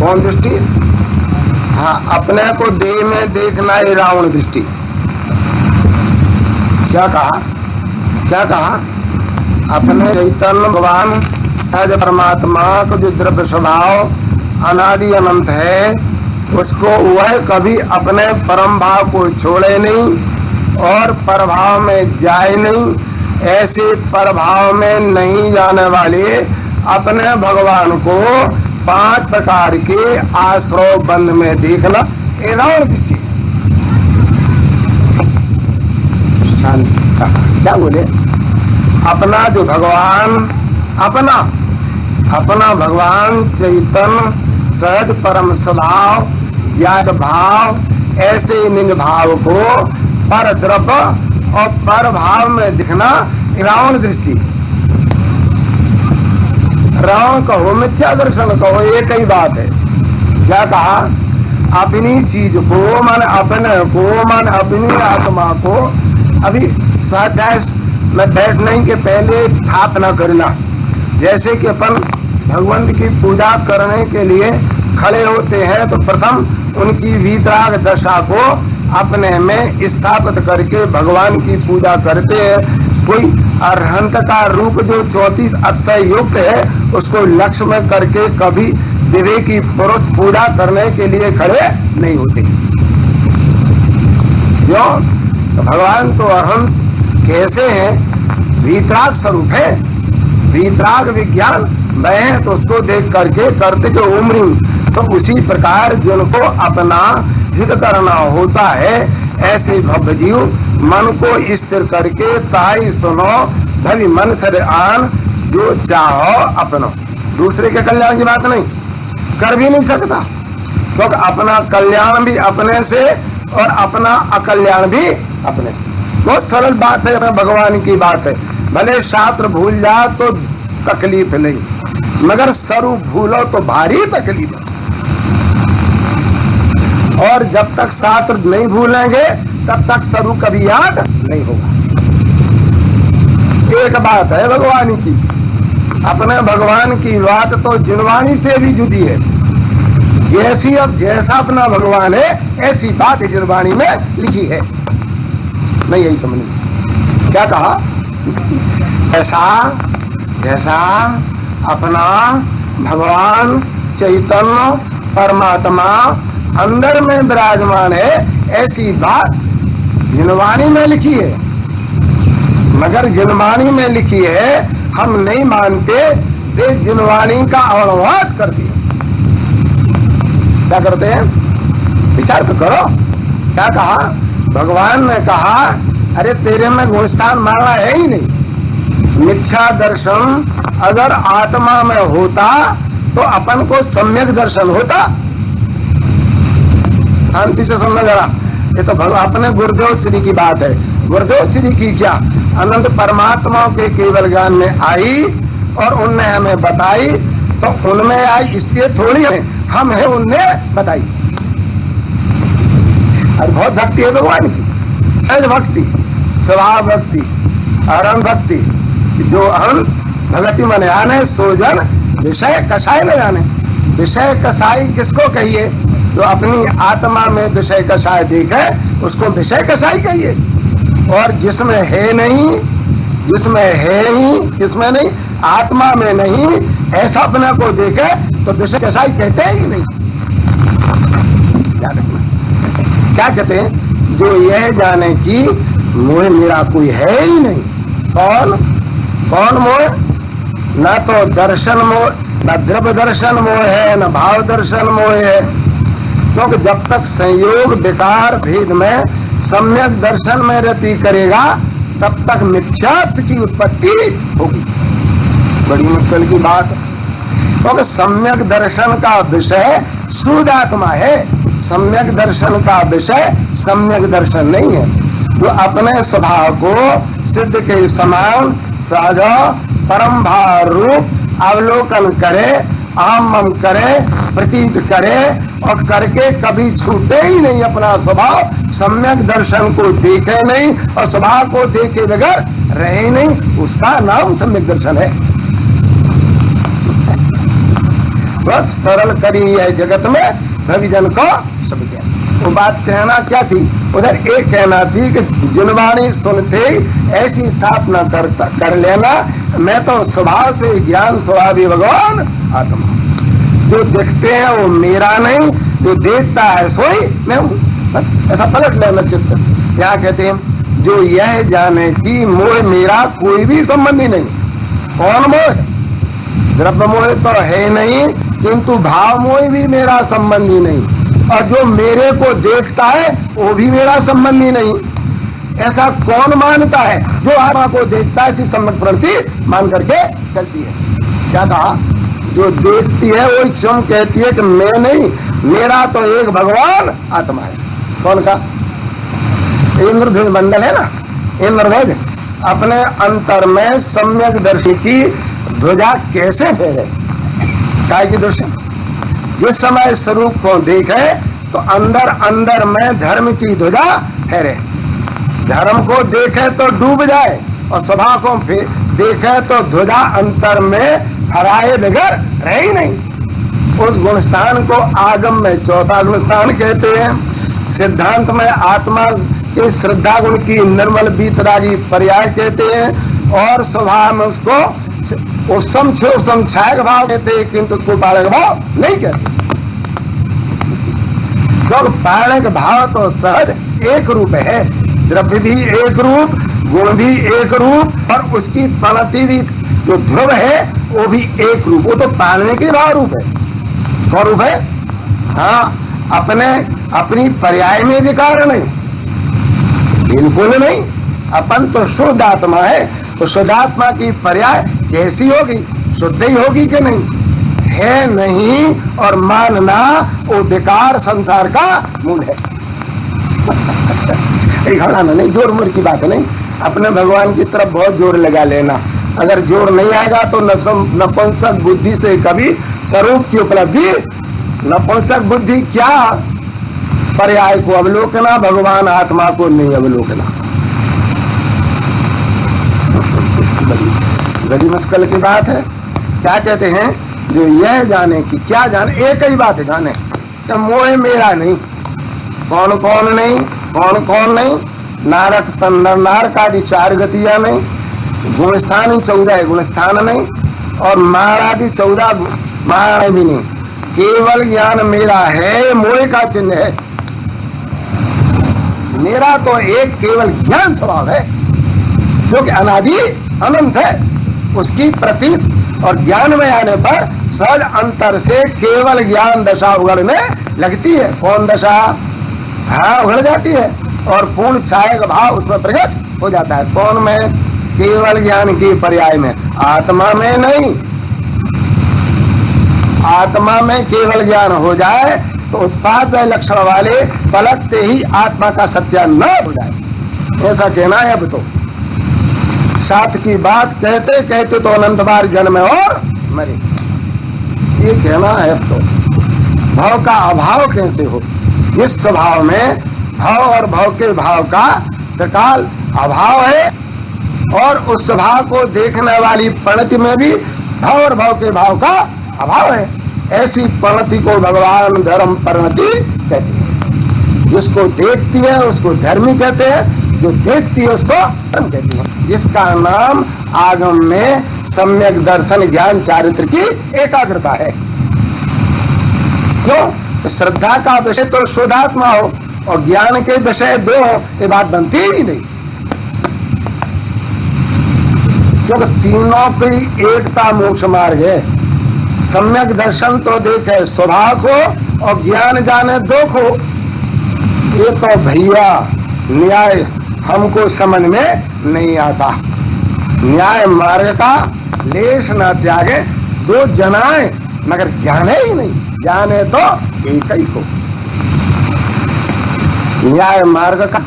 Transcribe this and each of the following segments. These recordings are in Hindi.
कौन दृष्टि? हाँ, अपने को देह में देखना ये रावण दृष्टि। क्या कहा? क्या कहा? अपने चैतन्य भगवान सहज परमात्मा को जो द्रव्य स्वभाव अनादि अनंत है, उसको वह कभी अपने परम भाव को छोड़े नहीं और परभाव में जाए नहीं। ऐसे परभाव में नहीं जाने वाले अपने भगवान को 5 प्रकार के आश्रय बंध में देखना ये रावण दृष्टि। क्या बोले? अपना जो भगवान अपना भगवान चैतन्य सहज परम स्वभाव ज्ञात भाव, ऐसे निज भाव को पर द्रव्य और पर भाव में दिखना रावण दृष्टि। रावण कहो मिथ्या दर्शन कहो एक ही बात है। क्या कहा? अपनी चीज को मन अपने को मन अपनी आत्मा को अभी स्वाध्याय में बैठने के पहले स्थापना करना। जैसे कि अपन भगवंत की पूजा करने के लिए खड़े होते हैं तो प्रथम उनकी वीतराग दशा को अपने में स्थापित करके भगवान की पूजा करते हैं। कोई अरहंत का रूप जो 34 अक्षय युक्त है उसको लक्ष्य में करके कभी विवेकी पुरुष पूजा करने के लिए खड़े नहीं होते। क्यों? तो भगवान तो अरहंत कैसे हैं? वीतराग स्वरूप है, वीतराग विज्ञान मैं तो उसको देख करके करते के उम्र। तो उसी प्रकार जिनको अपना हित करना होता है ऐसे भव्य जीव मन को स्थिर करके ताई सुनो भवि मन थरे आन जो चाहो अपनो। दूसरे के कल्याण की बात नहीं कर भी नहीं सकता, क्योंकि अपना कल्याण भी अपने से और अपना अकल्याण भी अपने से। बहुत सरल बात है, भगवान की बात है। भले शास्त्र भूल जा तो तकलीफ नहीं, मगर स्वरूप भूलो तो भारी तकलीफ है। और जब तक शास्त्र नहीं भूलेंगे तब तक स्वरूप कभी याद नहीं होगा। एक बात है भगवान की, अपने भगवान की बात तो जिनवाणी से भी जुदी है। जैसी अब जैसा अपना भगवान है ऐसी बात जिनवाणी में लिखी है। नहीं यही समझ क्या कहा? ऐसा जैसा अपना भगवान चैतन्य परमात्मा अंदर में विराजमान है ऐसी बात जिनवाणी में लिखी है। मगर जिनवाणी में लिखी है हम नहीं मानते, वे जिनवाणी का अनुवाद कर दिए। क्या करते हैं? विचार तो करो। क्या कहा? भगवान ने कहा अरे तेरे में गुणस्थान मारना है ही नहीं। मिथ्या दर्शन अगर आत्मा में होता तो अपन को सम्यक दर्शन होता। शांति से समझ जरा, ये तो भगवान अपने गुरुदेव श्री की बात है। गुरुदेव श्री की क्या अनंत परमात्मा के केवल ज्ञान में आई और उनने हमें बताई, तो उनमें आई इसलिए थोड़ी है हम है उनने बताई। और बहुत भक्ति है भगवान की, सहज भक्ति, स्वभाव भक्ति, अरम भक्ति। जो हम भगति मन आने सोजन विषय कसाय न जाने। विषय कसाई किसको कहिए? जो अपनी आत्मा में विषय कसाय देखे उसको विषय कसाई कहिए। और जिसमें है नहीं, जिसमें है ही, जिसमें नहीं, आत्मा में नहीं, ऐसा अपने को देखे तो विषय कसाई कहते ही नहीं। क्या कहते हैं? जो यह जाने की मोह मेरा कोई है ही नहीं। कौन कौन मोह? न तो दर्शन मोह, न द्रव्य दर्शन मोह है, न भाव दर्शन मोह है। क्योंकि जब तक संयोग विकार भेद में सम्यक दर्शन में रति करेगा तब तक मिथ्यात्व की उत्पत्ति होगी। बड़ी मुश्किल की बात। क्योंकि सम्यक दर्शन का विषय शुद्ध आत्मा है, सम्यक दर्शन का विषय सम्यक दर्शन नहीं है। जो अपने स्वभाव को सिद्ध के समान सहज परम भाव रूप अवलोकन करे, आम करे, प्रतीत करे और करके कभी छूटे ही नहीं अपना स्वभाव, सम्यक दर्शन को देखे नहीं और स्वभाव को देखे बगैर रहे नहीं, उसका नाम सम्यक दर्शन है। बहुत सरल करी है जगत में भविजन को सब ज्ञान। वो बात कहना क्या थी, उधर एक कहना थी कि जिनवाणी सुनते ही ऐसी स्थापना कर लेना, मैं तो स्वभाव से ज्ञान स्वभावी भगवान आत्मा, जो देखते हैं वो मेरा नहीं, जो देखता है सोई मैं हूँ, बस ऐसा पलट लेना चित्त। यहाँ कहते हैं जो यह जाने की मोह मेरा कोई भी संबंधी नहीं। कौन मोह? द्रव्य मोह तो है नहीं, किंतु भाव मोह भी मेरा संबंधी नहीं, और जो मेरे को देखता है वो भी मेरा संबंधी नहीं। ऐसा कौन मानता है? जो आत्मा को देखता है इसी सम्यक प्रवृत्ति मान करके चलती है। क्या कहा? जो देखती है वो स्वयं कहती है कि मैं नहीं, मेरा तो एक भगवान आत्मा है। कौन का? इंद्रध्वज मंडल है ना, इंद्रध्वज अपने अंतर में सम्यक दर्शी की ध्वजा कैसे फेरे? काय की दृष्टि? जिस समय स्वरूप को देखे तो अंदर अंदर में धर्म की ध्वजा फहरे, धर्म को देखे तो डूब जाए, और स्वभाव को देखे तो ध्वजा अंतर में फहराए बगैर रहे ही नहीं। उस गुणस्थान को आगम में चौथा गुणस्थान कहते हैं, सिद्धांत में आत्मा के श्रद्धा गुण की निर्मल बीतरागी पर्याय कहते हैं, और स्वभाव में उसको छायक भाव कहते हैं, किंतु उसको पारक भाव नहीं कहते। तो पारक भाव तो सहज एक रूप है, द्रव्य भी एक रूप, गुण भी एक रूप, और उसकी प्रणति भी जो ध्रुव है वो भी एक रूप। वो तो पालने के भाव रूप है। कौन रूप है? हाँ, अपनी पर्याय में विकार नहीं, बिल्कुल नहीं। अपन तो शुद्ध आत्मा है, तो शुद्ध आत्मा की पर्याय कैसी होगी? शुद्ध ही होगी कि नहीं? है नहीं, और मानना वो विकार संसार का मूल है। नहीं, जोर मोर की बात नहीं, अपने भगवान की तरफ बहुत जोर लगा लेना। अगर जोर नहीं आएगा तो नपुंसक बुद्धि से कभी स्वरूप की उपलब्धि, नपुंसक बुद्धि क्या पर्याय को अवलोकना, भगवान आत्मा को नहीं अवलोकना। बड़ी मुश्किल की बात है। क्या कहते हैं? जो यह जाने की, क्या जाने? एक ही बात है, जाने कि मोह मेरा नहीं। कौन कौन नहीं? कौन कौन नहीं? नारक तंडर नारक आदि 4 गतियां नहीं, गुणस्थान 14 गुणस्थान नहीं, और मार आदि 14 मार भी नहीं। केवल ज्ञान मेरा है, मोह का चिन्ह है। मेरा तो एक केवल ज्ञान स्वभाव है, जो कि अनादि अनंत है। उसकी प्रतीत और ज्ञान में आने पर सहज अंतर से केवल ज्ञान दशा उगड़ने लगती है। कौन दशा? हाँ, उगड़ जाती है, और पूर्ण छाया का भाव उसमें प्रकट हो जाता है। कौन में? केवल ज्ञान की पर्याय में, आत्मा में नहीं। आत्मा में केवल ज्ञान हो जाए तो उत्पाद लक्षण वाले पलटते ही आत्मा का सत्यान्नाश हो जाए, ऐसा कहना है। अब तो साथ की बात कहते कहते तो अनंत बार जन्म और मरे, ये कहना है। अब तो भाव का अभाव कैसे हो? इस स्वभाव में भाव और भाव के भाव का त्रिकाल अभाव है, और उस स्वभाव को देखने वाली प्रणति में भी भाव और भाव के भाव का अभाव है। ऐसी प्रणति को भगवान धर्म प्रणति कहते हैं। जिसको देखती है उसको धर्मी कहते हैं, जो देखती है उसको धर्म कहते हैं। जिसका नाम आगम में सम्यक दर्शन ज्ञान चारित्र की एकाग्रता है। क्यों? तो श्रद्धा का विषय तो शुद्धात्मा हो, और ज्ञान के विषय 2 हो, ये बात बनती ही नहीं। क्योंकि तीनों की एकता मोक्ष मार्ग है। सम्यक दर्शन तो देखे स्वभाव को, और ज्ञान जाने 2 को। ये तो भैया न्याय हमको समझ में नहीं आता। न्याय मार्ग का लेश न त्यागे 2 जनाए, मगर जाने ही नहीं। जाने तो एक ही को। न्याय मार्ग का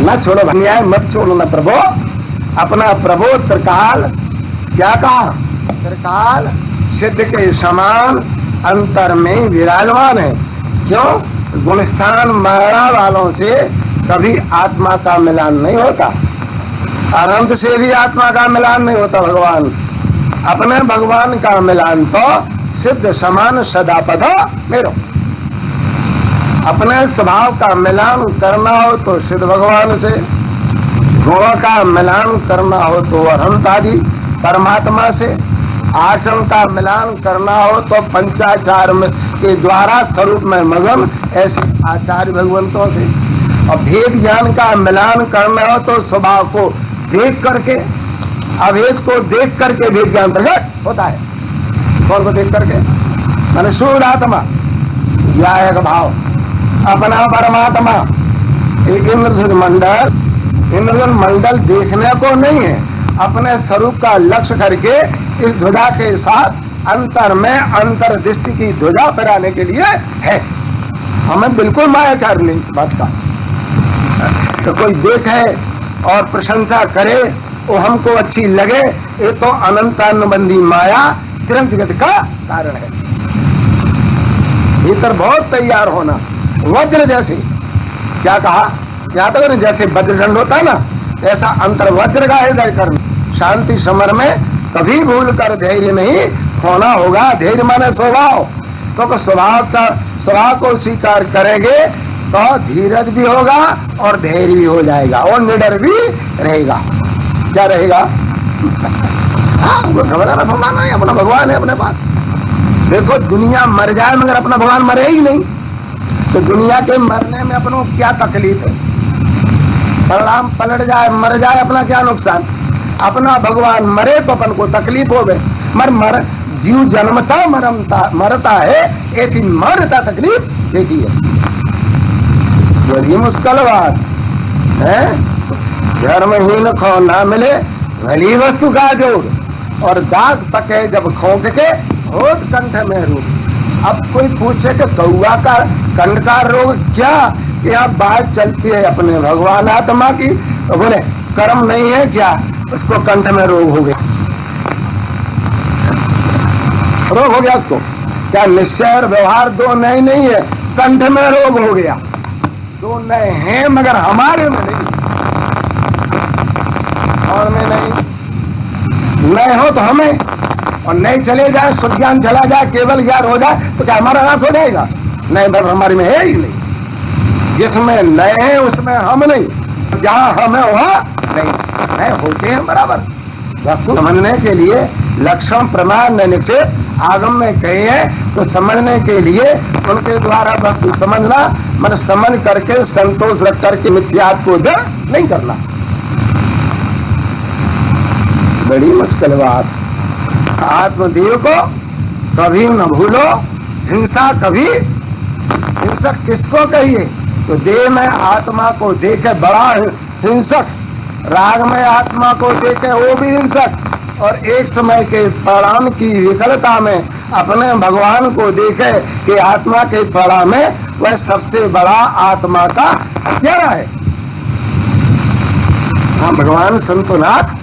न छोड़ो, न्याय मत छोड़ो न प्रभु। अपना प्रभु त्रिकाल, क्या कहा? त्रिकाल सिद्ध के समान अंतर में विराजमान है। क्यों? गुणस्थान माया वालों से कभी आत्मा का मिलान नहीं होता, अनंत से भी आत्मा का मिलान नहीं होता। भगवान अपने भगवान का मिलान तो सिद्ध समान सदा पद मेरो। अपने स्वभाव का मिलान करना हो तो सिद्ध भगवान से, गुणों का मिलान करना हो तो अनंतादि परमात्मा से, आचरण का मिलान करना हो तो पंचाचार के द्वारा स्वरूप में मगन ऐसे आचार्य भगवंतों से, और भेद ज्ञान का मिलान करना हो तो स्वभाव को देख करके, अभेद को देख करके भेद ज्ञान प्रकट होता है। कौन को देख करके? मैंने शुद्ध आत्मा या एक भाव अपना परमात्मा। एक इंद्रधनुष मंडल देखने को नहीं है, अपने स्वरूप का लक्ष्य करके इस ध्वजा के साथ अंतर में अंतर्दृष्टि की ध्वजा फहराने के लिए है। हमें बिल्कुल मायाचार नहीं इस बात का। तो कोई देखे और प्रशंसा करे, वो हमको अच्छी लगे, ये तो अनंतानुबंधी माया तिरंग जगत का कारण है। भीतर बहुत तैयार होना, वज्र जैसे, क्या कहा? क्या तो जैसे वज्रदंड होता है ना, ऐसा अंतर वज्र का हृदय करना। शांति समर में कभी भूल कर धैर्य नहीं खोना होगा। धैर्य माने स्वभाव, तो स्वभाव को स्वीकार करेंगे तो धीरज भी होगा और धैर्य भी हो जाएगा और निडर भी रहेगा। क्या रहेगा? वो घबराना भगवान है, अपना भगवान है अपने पास। देखो दुनिया मर जाए मगर अपना भगवान मरे ही नहीं, तो दुनिया के मरने में अपनों क्या तकलीफ है? परिणाम पलट जाए, मर जाए, अपना क्या नुकसान? अपना भगवान मरे तो अपन को तकलीफ हो गए। मर जीव जन्मता मरता है, ऐसी मरता तकलीफ देती है। बड़ी मुश्किल बात है। धर्महीन खो ना मिले भली वस्तु का जोड़, और दाग पके जब खोंक के होत कंठ में रूप। अब कोई पूछे कि कौआ का कंठ का रोग क्या? यहाँ बात चलती है अपने भगवान आत्मा की, तो बोले कर्म नहीं है क्या, उसको कंठ में रोग हो गया। रोग हो गया उसको, क्या निश्चय और व्यवहार दो नए नहीं है, कंठ में रोग हो गया। दो नए हैं मगर हमारे में नहीं, और में नहीं। नए हो तो हमें, और नए चले जाए, सुज्ञान चला जाए, केवल ज्ञान हो जाए, तो क्या हमारा नाश हो जाएगा? नए भर हमारे में है ही नहीं। जिसमें नए हैं उसमें हम नहीं, जहां हम है वहां नहीं। नए होते हैं बराबर। वस्तु समझने के लिए लक्षण प्रमाण निश्चित आगम में कहे हैं, तो समझने के लिए उनके द्वारा वस्तु समझना, मन समझ करके संतोष रख करके मिथ्यात्व को दृढ़ नहीं करना। बड़ी मुश्किल बात। आत्मदेव को कभी न भूलो, हिंसा कभी, हिंसक किसको कहिए? तो देह में आत्मा को देखे बड़ा हिंसक, राग में आत्मा को देखे वो भी हिंसक, और एक समय के परिणाम की विकलता में अपने भगवान को देखे कि आत्मा के परिणाम में वह सबसे बड़ा आत्मा का हत्यारा है। हाँ, भगवान संतनाथ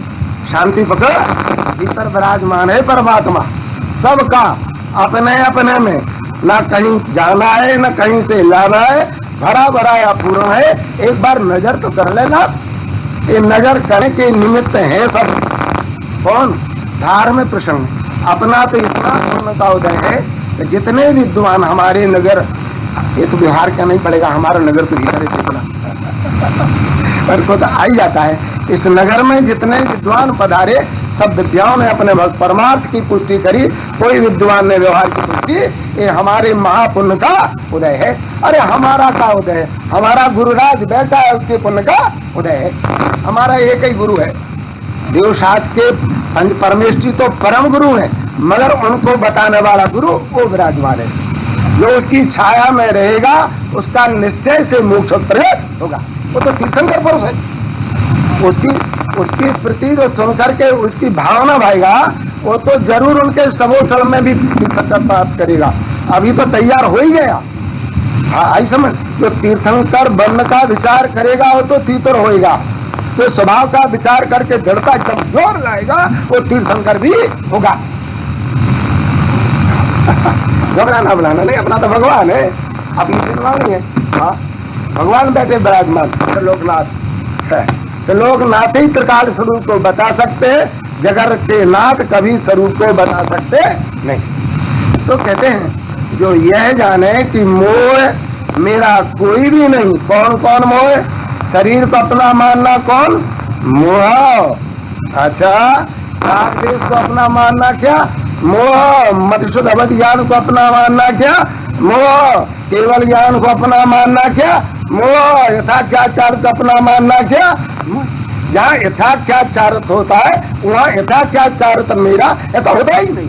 शांति पकड़ भीतर विराजमान है परमात्मा सबका, अपने अपने में, ना कहीं जाना है न कहीं से लाना है, भरा भरा या पूर्ण है। एक बार नजर तो कर लेना, ये नजर करने के निमित्त है सब। कौन? धार्मिक प्रसंग। अपना तो इतना पुण्य का उदय है कि जितने विद्वान हमारे नगर, ये तो बिहार का नहीं पड़ेगा, हमारा नगर तो भीतर है जितना पर को तो आ ही जाता है। इस नगर में जितने विद्वान पधारे, सब विद्याओं ने अपने परमार्थ की पुष्टि करी, कोई विद्वान ने व्यवहार की पुष्टि। ये हमारे महापुण्य का उदय है। अरे हमारा का उदय है? हमारा गुरुराज बैठा है, उसके पुण्य का उदय है। हमारा एक ही गुरु है। देवशास्त्र के पंच परमेष्ठी तो परम गुरु है, मगर उनको बताने वाला गुरु वो विराजमान है। जो उसकी छाया में रहेगा उसका निश्चय से मोक्ष प्रकट होगा। वो तो तीर्थंकर पुरुष है, उसकी प्रति जो सुन करके उसकी भावना भाएगा, वो तो जरूर उनके समोचल में भी प्राप्त करेगा। अभी तो तैयार हो ही गया। आई समझ, जो तीर्थंकर बनने का विचार करेगा वो तो तीर्थर होएगा। तो स्वभाव का विचार करके दृढ़ता एकदम जोर लाएगा, वो तीर्थंकर भी होगा। घबराना बनाना नहीं, अपना तो भगवान है, अपनी निर्वाणी है। हाँ, भगवान बैठे विराजमान लोकनाथ है। तो लोकनाथ ही त्रिकाल स्वरूप को बता सकते हैं, जगत के नाथ कभी स्वरूप को बता सकते नहीं। तो कहते हैं जो यह जाने कि मोह मेरा कोई भी नहीं। कौन कौन मोह? शरीर को अपना मानना कौन? मोह। अच्छा, राग देश को अपना मानना क्या? मोह। मधुसूद अवध ज्ञान को अपना मानना क्या? मोह। केवल ज्ञान को अपना मानना क्या? मोह। यथाख्याचार को अपना मानना क्या? जहाँ यथाख्याचार होता है वहाँ यथाख्याचार तो मेरा ऐसा होता ही नहीं।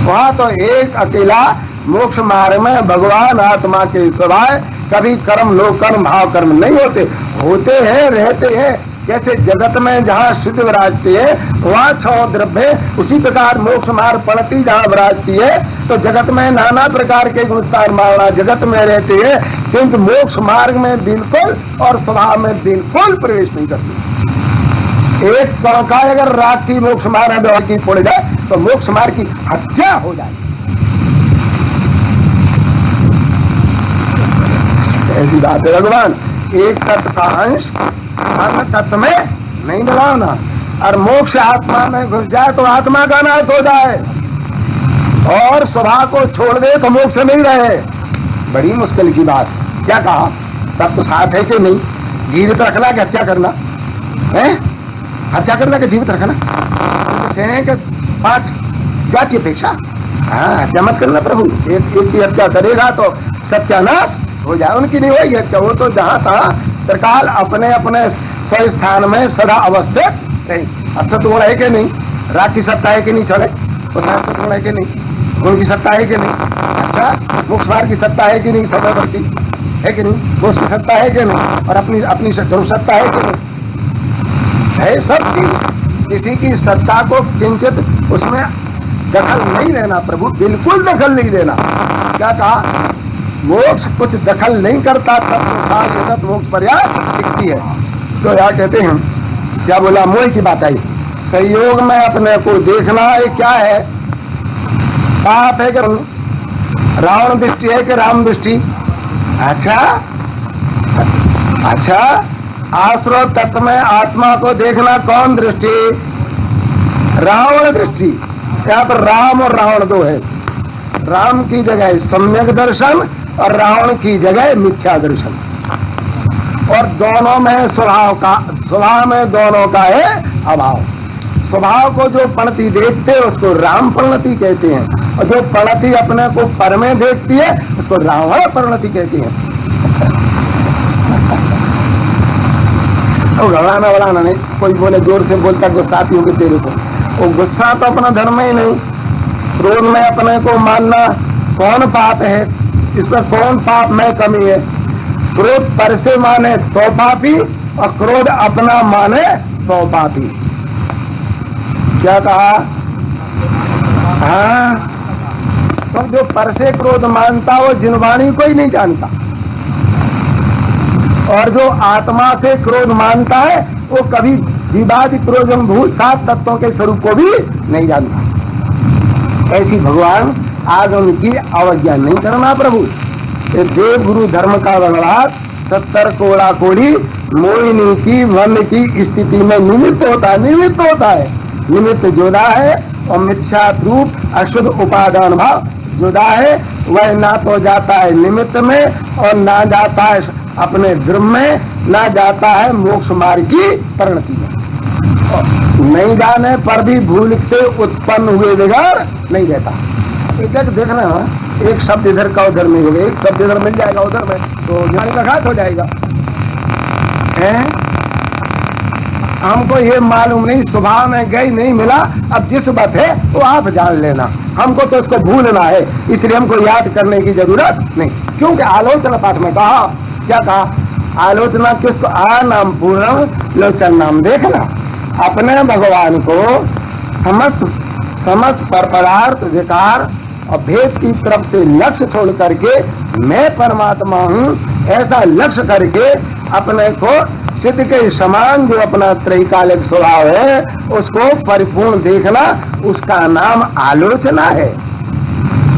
वहाँ तो एक अकेला मोक्ष मार्ग में भगवान आत्मा के सिवाय कभी कर्म लोक कर्म भाव कर्म नहीं होते हैं, रहते हैं। जैसे जगत में जहाँ सिद्ध विराजती है वहाँ छह द्रव्य, उसी प्रकार मोक्ष मार्ग पड़ती जहाँ विराजती है। तो जगत में नाना प्रकार के गुणस्थान मावड़ा जगत में रहते हैं, किंतु मोक्ष मार्ग में बिल्कुल और स्वभाव में बिल्कुल प्रवेश नहीं करती। एक कण का अगर राग की मोक्ष मार्ग में की पड़ जाए तो मोक्ष मार्ग की हत्या हो जाए। ऐसी बात है भगवान। एक तत्व का अंश अन्य तत्व में नहीं मिलाना, और मोक्ष आत्मा में घुस जाए तो आत्मा का नाश हो जाए, और स्वभाव को छोड़ दे तो मोक्ष नहीं रहे। बड़ी मुश्किल की बात। क्या कहा? तब तो साथ है कि नहीं? जीवित रखना कि हत्या करना है? हत्या करना कि जीवित रखना? कि 5 जाति अपेक्षा? हाँ, हत्या मत करना प्रभु। एक की हत्या करेगा तो सत्यानाश हो जाए। उनकी नहीं होगी हत्या, वो तो जहाँ तहाँ त्रिकाल अपने अपने स्व स्थान में सदा अवस्थित नहीं। अस्तित्व गुण है कि नहीं? राग की सत्ता है कि नहीं? छोड़े वो अस्तित्व गुण है कि नहीं? गुण की सत्ता है कि नहीं? अच्छा, मोक्ष मार्ग की सत्ता है कि नहीं? सदावर्ती है कि नहीं? मोक्ष की सत्ता है कि नहीं? और अपनी अपनी ध्रुव सत्ता है कि नहीं? है सब चीज। किसी की सत्ता को किंचित उसमें दखल नहीं लेना प्रभु, बिल्कुल दखल नहीं देना। क्या कहा? मोक्ष कुछ दखल नहीं करता, तब तो साथ मोक्ष पर्याप्त दिखती है। तो यहाँ कहते हैं, क्या बोला? मोह की बात आई। संयोग में अपने को देखना है क्या है? पाप है कि रावण दृष्टि है कि राम दृष्टि? अच्छा, आश्रो तत्व में आत्मा को देखना कौन दृष्टि? रावण दृष्टि। यहाँ पर राम और रावण दो है। राम की जगह सम्यक दर्शन और रावण की जगह मिथ्या दर्शन। और दोनों में स्वभाव में दोनों का है अभाव। स्वभाव को जो प्रणति देखते हैं उसको राम प्रणति कहते हैं, और जो प्रणति अपने को पर में देखती है उसको रावण प्रणति कहते हैं। तो घबराना बढ़ाना नहीं। कोई बोले जोर से बोलता गुस्साती होगी तेरे को, वो गुस्सा तो अपना धर्म ही नहीं। क्रोध में अपने को मानना कौन पाप है? इस पर कौन पाप में कमी है? क्रोध पर से माने तो पापी, और क्रोध अपना माने तो पापी। क्या कहा? हाँ, तो जो पर से क्रोध मानता वो जिनवाणी को ही नहीं जानता, और जो आत्मा से क्रोध मानता है वो कभी विवाद क्रोध भूत 7 तत्वों के स्वरूप को भी नहीं जानता। ऐसी भगवान आज उनकी अवज्ञा नहीं करना प्रभु। देव गुरु धर्म का व्यवहार 70 कोड़ा कोड़ी मोहिनी की वन की स्थिति में निमित्त होता है। निमित्त जुदा है, और मिथ्या रूप अशुद्ध उपादान भाव जुदा है। वह ना तो जाता है निमित्त में, और ना जाता है अपने ध्रुव में, ना जाता है मोक्ष मार्ग की परिणति में। नहीं जाने पर भी भूल से उत्पन्न हुए बिगाड़ नहीं रहता। एक देखना है, एक शब्द इधर का उधर में हो गया, एक शब्द इधर मिल जाएगा उधर में, तो जाने का घात हो जाएगा। हमको ये मालूम नहीं, स्वभाव में गई नहीं मिला, अब जिस बात है वो आप जान लेना। हमको तो इसको भूलना है, इसलिए हमको याद करने की जरूरत नहीं। क्योंकि आलोचना पाठ में कहा, क्या कहा? आलोचना किसको? आ नाम पूर्ण लोचन नाम देखना। अपने भगवान को समस्त पर पदार्थ विकार और भेद की तरफ से लक्ष्य छोड़ करके मैं परमात्मा हूँ ऐसा लक्ष्य करके अपने को सिद्ध के समान जो अपना त्रैकालिक स्वभाव है उसको परिपूर्ण देखना, उसका नाम आलोचना है।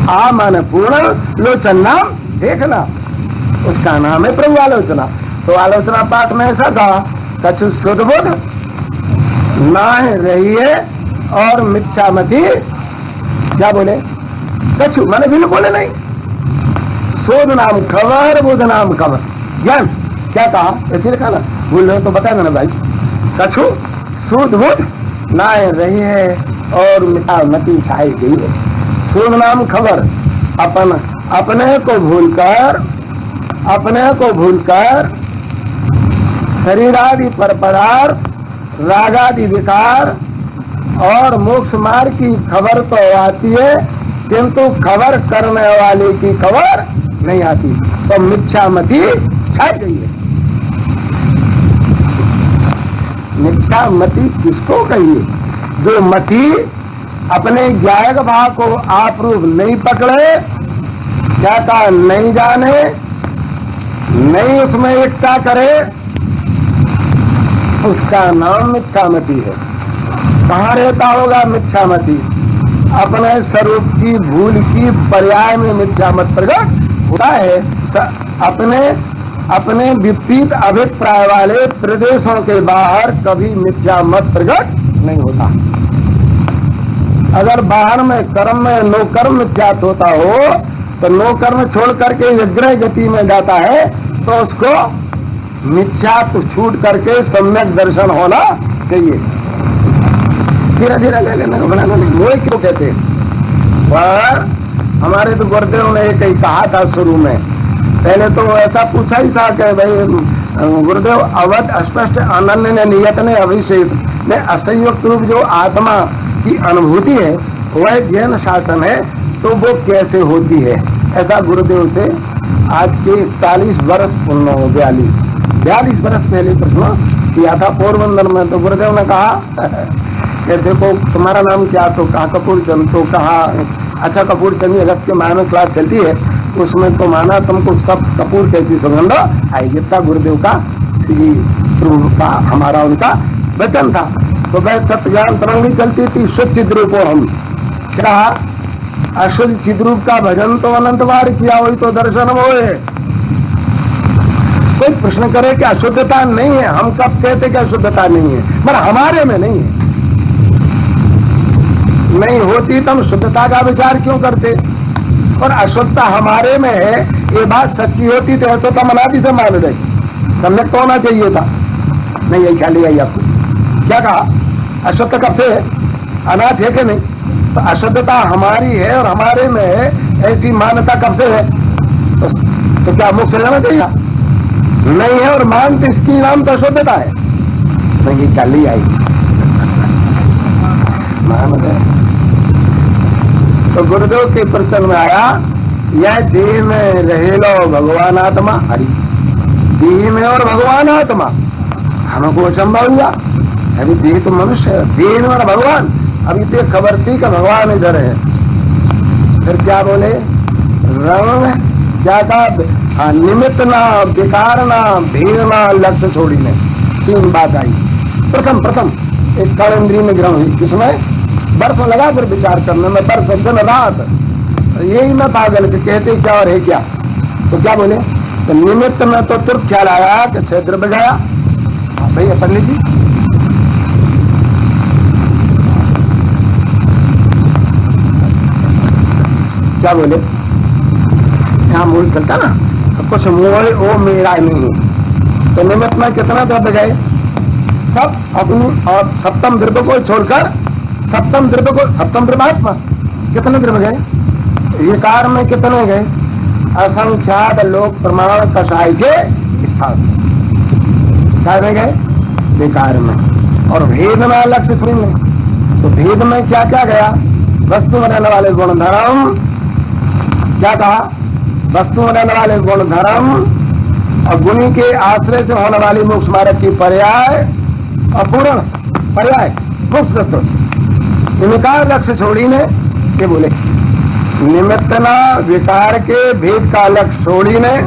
आ माने पूर्ण, लोचन नाम देखना, उसका नाम है प्रभु आलोचना। तो आलोचना पाठ में ऐसा कहा, कछु शुद्ध बुद्ध ना रही है और मिथ्यामति क्या बोले? कछु माने बिल्कुल नहीं। शोध नाम खबर, बुध नाम खबर, ज्ञान। क्या कहा? ऐसे लिखा ना, भूल रहे तो बता देना भाई। कछु सूद बुध नाय रही है और मिटा मती छाई गई है। शोध नाम खबर, अपन अपने को भूलकर शरीर आदि पर पदार्थ, राग आदि विकार और मोक्ष मार्ग की खबर तो आती है, किंतु खबर करने वाले की खबर नहीं आती। तो मिथ्यामति छाई गई है। मिथ्यामति किसको कहिए? जो मति अपने ज्ञायक भाव को आप रूप नहीं पकड़े, क्या कहा? नहीं जाने, नहीं उसमें एकता करे, उसका नाम मिथ्यामति है। कहाँ रहता होगा मिथ्यामति? अपने स्वरूप की भूल की पर्याय में मिथ्यामत प्रकट होता है। अपने विपरीत अभिप्राय वाले प्रदेशों के बाहर कभी मिथ्यामत प्रकट नहीं होता। अगर बाहर में कर्म में नो कर्म मिथ्यात होता हो तो नो कर्म छोड़ करके यज्ञ गति में जाता है तो उसको मिथ्यात्व छूट करके सम्यक दर्शन होना चाहिए। धीरे धीरे ले लेना, बनाना नहीं। वो क्यों कहते हैं? पर हमारे तो गुरुदेव ने एक ही कहा था शुरू में। पहले तो ऐसा पूछा ही था कि भाई गुरुदेव अवध स्पष्ट अनन्य ने नियत ने अभिशेष ने असंयुक्त रूप जो आत्मा की अनुभूति है वह ज्ञान शासन है, तो वो कैसे होती है? ऐसा गुरुदेव से आज के 41 वर्ष पूर्ण हो, 42 वर्ष पहले प्रश्न किया था पोरबंदर में। तो गुरुदेव ने कहा कि देखो तुम्हारा नाम क्या? तो कहा कपूर चंद। तो कहा अच्छा कपूर चंद, अगस्त के माह में क्लास चलती है उसमें तो माना तुमको सब कपूर कैसी सुगंध आएगी। इतना गुरुदेव का श्री प्रभु का हमारा उनका वचन था। सुबह तत्ज्ञान तरंगी चलती थी, शुद्ध चिद्रूप हम क्या अशुद्ध चिद्रूप का भजन तो अनंत बार किया, वही तो दर्शन होए। कोई प्रश्न करे कि अशुद्धता नहीं है, हम कब कहते कि अशुद्धता नहीं है? मगर हमारे में नहीं है। नहीं होती तो हम शुद्धता का विचार क्यों करते? और अशुद्धता हमारे में है, ये बात सच्ची होती तो अशुद्धता मनादी से मान रहे, सम्यक तो होना चाहिए था। नहीं, यही ख्याल आई आपको। क्या कहा? अशुद्ध कब से है? अनाथ है कि नहीं? तो अशुद्धता हमारी है और हमारे में है, ऐसी मान्यता कब से है? तो क्या मुख से लेना चाहिए? नहीं है और मानते इसकी नाम तो अशुद्धता है। नहीं, ये ख्याल ही आई मान है। तो गुरुदेव के प्रवचन में आया, यह देह में रहेलो भगवान आत्मा, हरि देह में और भगवान आत्मा। हमको अचंबा हुआ, अभी देह तो मनुष्य है, देह में और भगवान। अभी तो खबर थी कि भगवान इधर है। फिर क्या बोले? रंग क्या था? निमित्त ना, विकार ना, भेद ना, लक्ष्य छोड़ी ने। 3 बात आई। प्रथम एक कण इंद्रिय में ग्रहण हुई, जिसमें बरसों लगा कर विचार करने में, बरसों दिन रात। यही मैं पागल के कहते क्या और है क्या? तो क्या बोले? तो निमित्त में तो तुरंत ख्याल आया कि क्षेत्र बजाया। भैया पंडित जी क्या बोले? यहाँ मूल चलता ना, कुछ मोह ओ मेरा नहीं है। तो निमित्त में कितना द्रव्य गए? सब अपनी और सप्तम द्रव्य को छोड़कर, सप्तम द्रव्य आत्मा। कितने द्रव्य गए? विकार में कितने गए? असंख्यात लोक प्रमाण कषाय के स्थान में गए, विकार में। और भेद में लक्ष्य थोड़ी नहीं। तो भेद में क्या क्या गया? वस्तु में रहने वाले गुण धर्म। क्या कहा? वस्तु में रहने वाले गुण धर्म और गुणी के आश्रय से होने वाली मोक्ष मार्ग की पर्याय और पूर्ण पर्याय मोक्ष तत्व। विकार लक्ष्य छोड़ी ने के बोले निमित्त ना, विकार के भेद का लक्ष्य छोड़ी ने,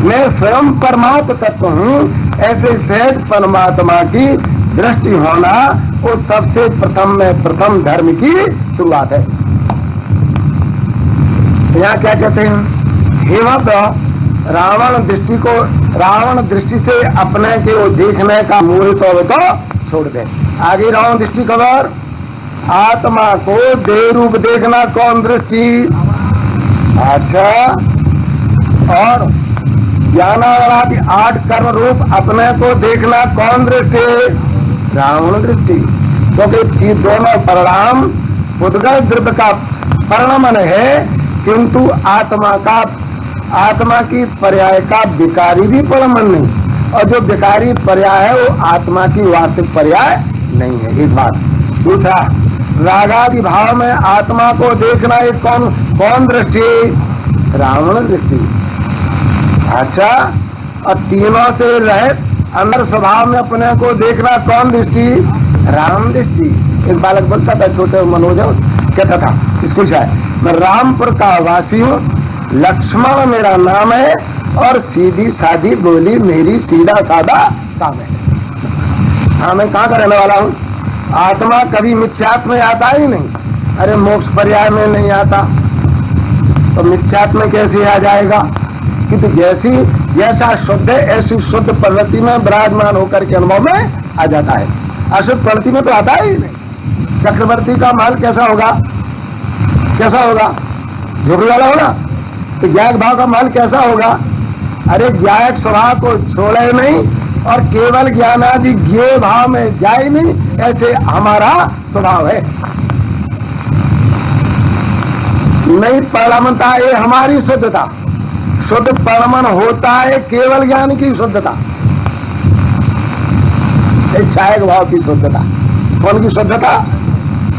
मैं स्वयं परमात्म तत्व हूँ, ऐसे सहज परमात्मा की दृष्टि होना वो सबसे प्रथम धर्म की शुरुआत है। यहाँ क्या कहते हैं? हेमंत रावण दृष्टि से अपने के वो देखने का मूल तो छोड़ दे। आगे रावण दृष्टि खबर आत्मा को देह रूप देखना कौन दृष्टि? अच्छा, और ज्ञानादि 8 कर्म रूप अपने को देखना कौन दृष्टि? रावण दृष्टि। क्योंकि ये दोनों परिणाम उद्गत द्रव्य का परिणमन है, किंतु आत्मा की पर्याय का विकारी भी परिणमन नहीं, और जो विकारी पर्याय है वो आत्मा की वास्तविक पर्याय नहीं है। एक बात। दूसरा, रागादि भाव में आत्मा को देखना एक कौन दृष्टि? रावण दृष्टि। अच्छा, और तीनों से रहित अंदर स्वभाव में अपने को देखना कौन दृष्टि? राम दृष्टि। एक बालक बोलता था, छोटे मनोज कहता था स्कूल से, मैं रामपुर का वासी हूँ, लक्ष्मण मेरा नाम है, और सीधी सादी बोली मेरी सीधा सादा काम है। हाँ, मैं कहाँ का रहने वाला हूँ? आत्मा कभी मिथ्यात्व में आता ही नहीं। अरे मोक्ष पर्याय में नहीं आता तो मिथ्यात्व में कैसे आ जाएगा? किंतु जैसा शुद्ध है ऐसी शुद्ध प्रवृत्ति में विराजमान होकर के अनुभव में आ जाता है। अशुद्ध प्रवृत्ति में तो आता ही नहीं। चक्रवर्ती का महल कैसा होगा? झोपड़ी वाला होगा। तो ज्ञायक भाव का महल कैसा होगा? अरे ज्ञायक स्वभाव को छोड़े नहीं और केवल ज्ञानादि ज्ञेय भाव में जाए नहीं, ऐसे हमारा स्वभाव है। नहीं परिणमता ये हमारी शुद्धता। शुद्ध परिणमन होता है केवल ज्ञान की शुद्धता, छायक भाव की शुद्धता। कौन की शुद्धता?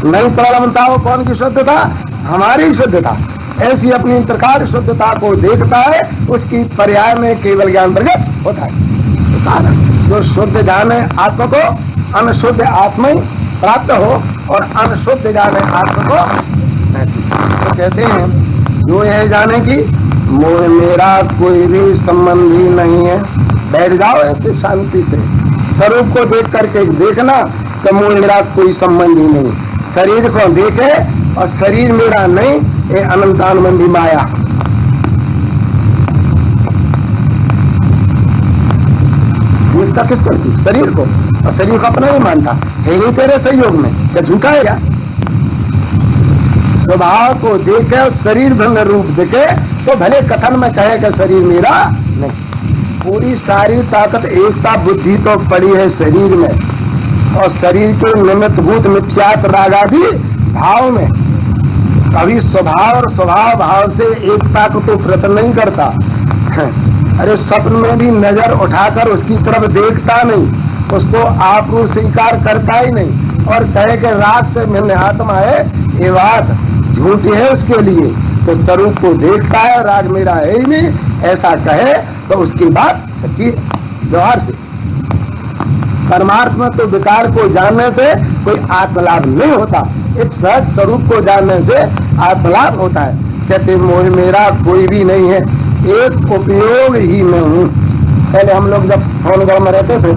नहीं परिणमता हो कौन की शुद्धता? हमारी शुद्धता। ऐसी अपनी प्रकार शुद्धता को देखता है, उसकी पर्याय में केवल ज्ञान प्रकट होता है। जो शुद्ध जाने आत्मा को अनशुद्ध आत्मा ही प्राप्त हो, और अनशुद्ध जाने आत्मा को तो कहते हैं जो यह जाने की मोह मेरा कोई भी संबंधी नहीं है। बैठ जाओ ऐसे शांति से, स्वरूप को देख करके देखना तो मोह मेरा कोई संबंधी नहीं। शरीर को देखे और शरीर मेरा नहीं, ये अनंतानुबंधी माया। देखता किसको? शरीर को, और शरीर को अपना नहीं मानता है। नहीं तेरे सहयोग में क्या झूठा है क्या? स्वभाव को देखे और शरीर भिन्न रूप देखे तो भले कथन में कहे कि शरीर मेरा नहीं। पूरी सारी ताकत एकता बुद्धि तो पड़ी है शरीर में, और शरीर के निमित्त भूत मिथ्यात रागादि भाव में। कभी स्वभाव और स्वभाव भाव से एकता को तो प्रकट नहीं करता। अरे स्वप्न में भी नजर उठाकर उसकी तरफ देखता नहीं, उसको आप रूप स्वीकार करता ही नहीं, और कहे कि राग से भिन्न आत्मा है, ये बात झूठी है उसके लिए। तो स्वरूप को देखता है, राग मेरा है ही नहीं, ऐसा कहे तो उसकी बात सच्ची व्यवहार से। परमार्थ में तो विकार को जानने से कोई आत्मलाभ नहीं होता, एक सहज स्वरूप को जानने से आत्मलाभ होता है। कहते मोह मेरा कोई भी नहीं है, एक उपयोग ही में हूँ। पहले हम लोग जब फोनगढ़ में रहते थे,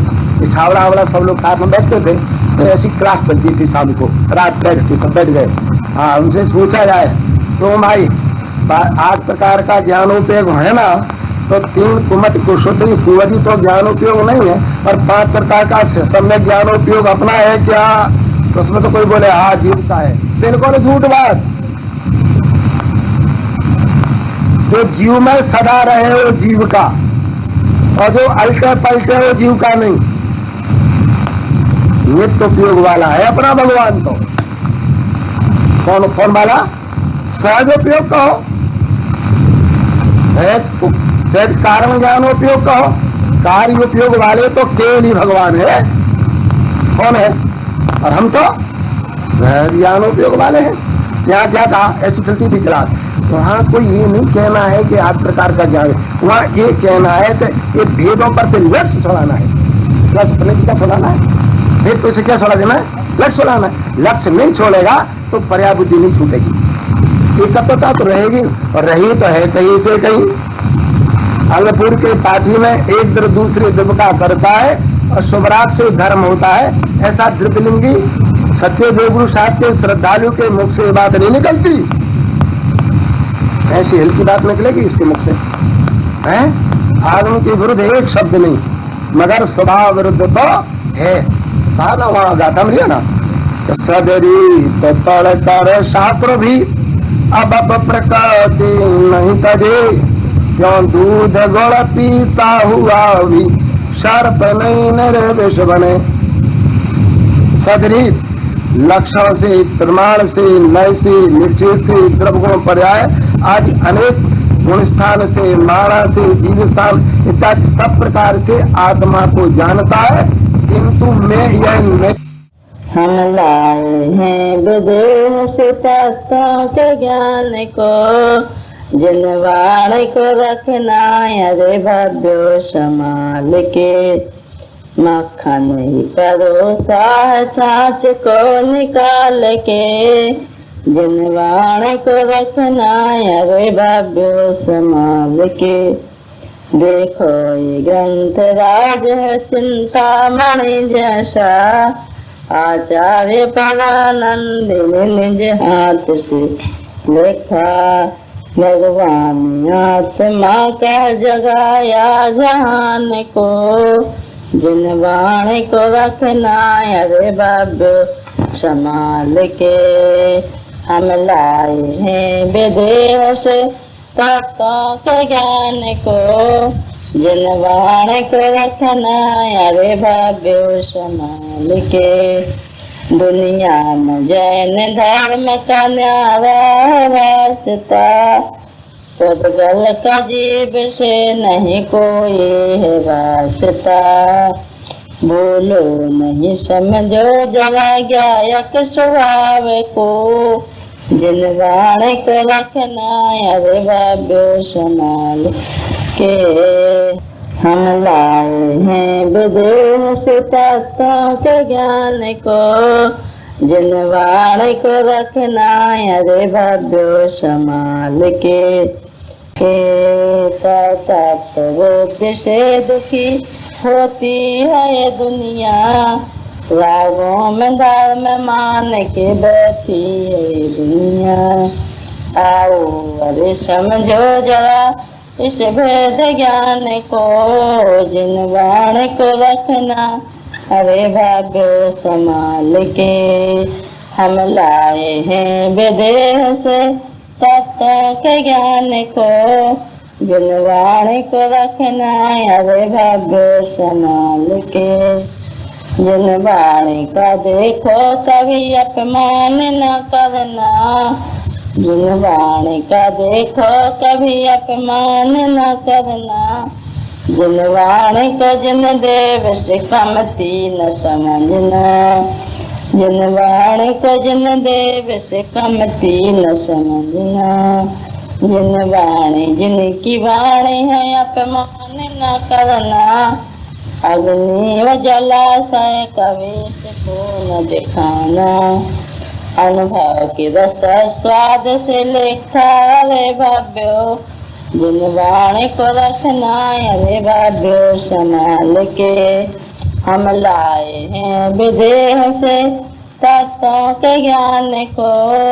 छावड़ा आवड़ा सब लोग साथ में बैठते थे, तो ऐसी क्लास चलती थी शाम को, रात बैठती सब बैठ गए। हाँ, उनसे पूछा जाए तो भाई 8 प्रकार का ज्ञानोपयोग है ना, तो 3 कुमत कुशुद्धि कुवरी तो ज्ञानोपयोग नहीं है, और 5 प्रकार का सम्यक ज्ञानोपयोग अपना है क्या? तो उसमें तो कोई बोले हाँ जीव का है, बिल्कुल झूठ बात। जो जीव में सदा रहे वो जीव का, और जो अलटे पलटे वो जीव का नहीं। नित्य उपयोग वाला है अपना भगवान। तो कौन वाला? सहज उपयोग कहो, सहज कारण ज्ञान उपयोग कहो। कार्य उपयोग वाले तो केवल ही भगवान है। कौन है? और हम तो सहज ज्ञान उपयोग वाले हैं। यहाँ क्या कहा? ऐसी चलती थी क्लास। वहाँ कोई ये नहीं कहना है कि 8 प्रकार का ज्ञान है, वहाँ ये कहना है कि ये भेदों पर से लक्ष्य छुड़ाना है। लक्ष्य क्या छुड़ाना है? भेद को इसे क्या छोड़ा देना है? लक्ष्य छुड़ाना है। लक्ष्य नहीं छोड़ेगा तो पर्याय बुद्धि नहीं छूटेगी, एकत्वता तो रहेगी, और रही तो है कहीं से कहीं। अंगपुर के पाठी में एक द्रव्य दूसरे द्रव्य का करता है, और शुभराग से धर्म होता है। ऐसा धृतलिंगी सत्य देवगुरु शास्त्र के श्रद्धालु के मुख से बात नहीं निकलती। ऐसी हल्की बात निकलेगी इसके मुख से? है आगम के विरुद्ध एक शब्द नहीं, मगर स्वभाव विरुद्ध तो है। कहा ना वहां गाथा मिलिए ना, सदरी तो पढ़ कर शास्त्र भी अब प्रकृति नहीं तजे, क्यों दूध गुड़ पीता हुआ भी सर्प नहीं नर विष बने। सदरीत लक्षण से, प्रमाण से, नय से, निश्चित से, द्रव्यगुण पर्याय आदि अनेक गुण स्थान से, माणा से, बीज स्थान इत्यादि सब प्रकार से आत्मा को जानता है, किंतु मैं यह नहीं। हम लाए हैं विदेह से तत्वों के ज्ञान को, जिन वाण को रखना अरे भव्य संभाल के। मक्खन ही परोसा है छाछ को निकाल के, जिन वाण को रखना अरे भव्य संभाल के। देखो ये ग्रंथ राज है चिंतामणि जैसा, आचार्य परानंद ने निज हाथ से लिखा। भगवान आत्मा का जगाया जहान को, जिन वाणी को रखना अरे भव्य संभाल के। हम लाए हैं विदेह से तत्वों के ज्ञान को, जिन वाणी को रखना अरे भव्य संभाल के। दुनिया में जैन धर्म का न्यारा वास्ता, पुद्गल का जीव से नहीं कोई है वास्ता। बोलो नहीं समझो जरा गायक स्वभाव को, जिन वाणी को रखना अरे भव्य संभाल के। हम लाए हैं विदेह से तत्वों के ज्ञान को, जिन वाणी को रखना अरे भव्य संभाल के। तत्व से दुखी होती है ये दुनिया, रागों में धर्म मान के बैठी है दुनिया। आओ अरे समझो जरा इस भेद ज्ञान को, जिन वाणी को रखना अरे भव्य संभाल के। हम लाए हैं विदेह से तत्वों के ज्ञान को, जिन वाणी को रखना अरे भव्य संभाल के। जिन वाणी का देखो कभी अपमान न करना, जिन वाणी का देखो कभी अपमान न करना। जिन वाणी को जिन देव से कमती न समझना, जिन वाणी को जिन देव से कमती न समझना। जिन वाणी जिनकी वाणी है अपमान न करना, अग्नि व जलाशय कभी को न दिखाना। अनुभव की रस स्वाद से लिखा अरे भव्यो, जिन वाणी को रखना अरे भव्य संभाल के। हम लाए हैं विदेह से तत्वों के ज्ञान को,